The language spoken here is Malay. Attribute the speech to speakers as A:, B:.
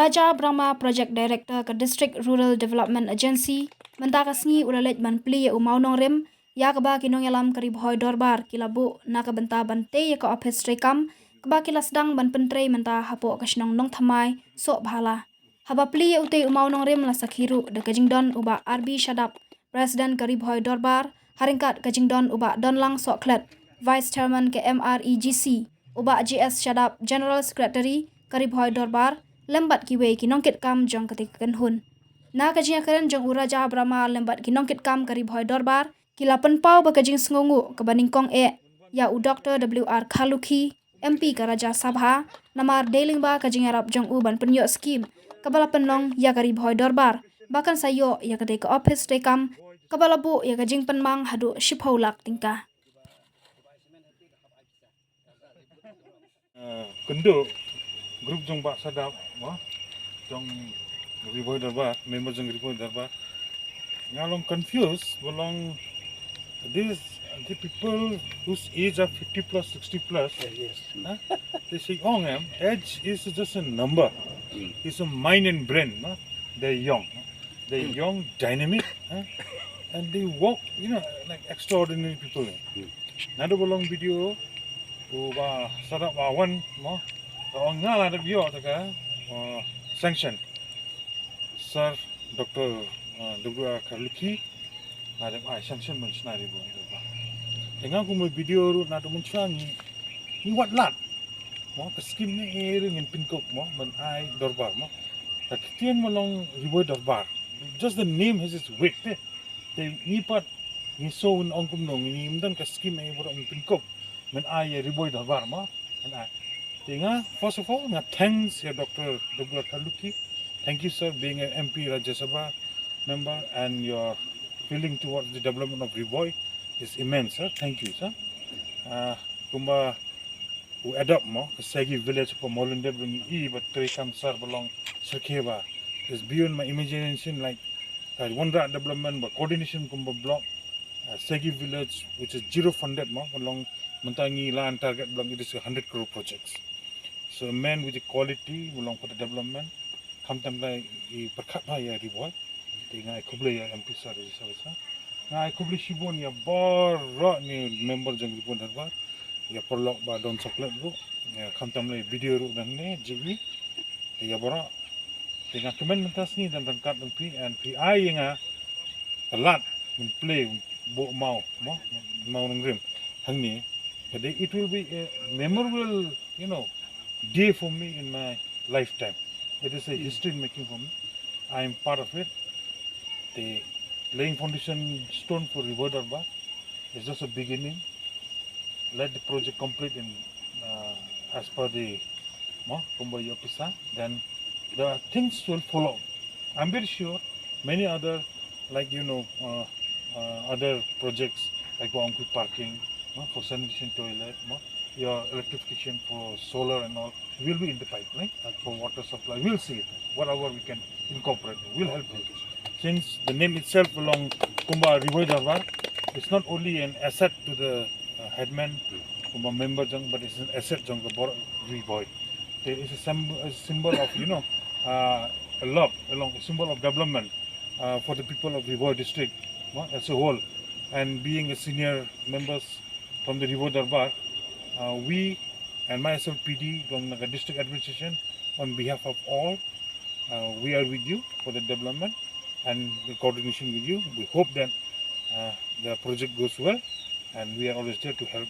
A: Raja Brahma Project Director ke District Rural Development Agency mentakasngi ulalet man pli umau nong rem ya keba kinong yalam ke Ribhoi Dorbar kilabu na ke benta Bantei ke Ophis Treikam keba kila sedang ban pentrei menta hapo kasnong nong thamai sok bhala. Haba pli ute umau nong rem la sakhiru de kajingdon uba RB Shadap President ke Ribhoi Dorbar haringkat kajingdon uba donlang sok klet Vice Chairman ke MREGC uba GS Shadap General Secretary ke Ribhoi Dorbar lembat kiwe kinongkit kam jong ketik kenhun. Na kajing keren jong Raja Brahma lembat kinongkit kam ke Ribhoi Dorbar kila penpau bakajing sengungu ke baningkong ya u Dr. WR Khaluki MP ke Raja Sabha namar deling ba kajing Arab jong u ban Pynioh skim kebala penlong ya ke Ribhoi Dorbar bahkan sayo ya ke Ophis Treikam kebala bu ya kajing penmang hadu shipholak tingkah.
B: Kendo grup jong bak sadap jong Ribhoi Dorbar member jong Ribhoi Dorbar ngalong confused belong the people whose age are 50 plus 60 plus they say age is just a number. It's a mind and brain. They're young, dynamic, and they walk like extraordinary people. Nado belong video uba sadap awan orang ngala ada bio taka sanction Sir Dr. WR Khaluki ada sanction mengenai ribu. Tengah aku mau video ru nado mencuangi ni wat lat ke skim ni ngin pinkop men ai Dorbar takitian melong Ribhoi Dorbar. Just the name has its weight. They ni pat ni so un ongkum nong ni mdan ke skim ai boro pinkop men ai Ribhoi Dorbar and I Tinga, first of all, thanks ya Dr. WR Khaluki. Thank you, sir, being an MP Rajya Sabha member, and your feeling towards the development of Ribhoi is immense, sir. Thank you, sir. Kumba who adopt Segi village for Molinde bring but Treikam sir belong Sarkeva is beyond my imagination. Like one rat development, but coordination kumba block Segi village, which is zero funded along Mantangi land target belong it is 100 crore projects. So a man with the quality belong for the development. Come time like perkat ya Ribhoi. Tinga kuble ya MP sir sa. Na kuble shibon ya bar ni member jang Ribhoi Dorbar. Ya perlok ba don coklat bu. Ya come time like video ru dan ne jiwi. Ya bora. Tinga kemen mentas ni dan rangkat dan PI yang a lot min play bo mau ngrim hang ni. Jadi it will be a memorable, day for me in my lifetime. It is a history making for me. I am part of it. The laying foundation stone for Ribhoi Dorbar is just a beginning. Let the project complete in as per the Ophis. Then the things will follow. I'm very sure many other other projects like concrete parking for sanitation toilet, your electrification for solar and all will be in the pipeline for water supply. We'll see it. Whatever we can incorporate, we'll help you. Since the name itself belongs Kumba Ribhoi Dorbar, it's not only an asset to the headman, Kumba member jang, but it's an asset jang the Ribhoi. There is a symbol of a love, a symbol of development for the people of Ribhoi district as a whole. And being a senior members from the Ribhoi Dorbar, we and myself PD from the district administration on behalf of all, we are with you for the development and the coordination with you. We hope that the project goes well and we are always there to help.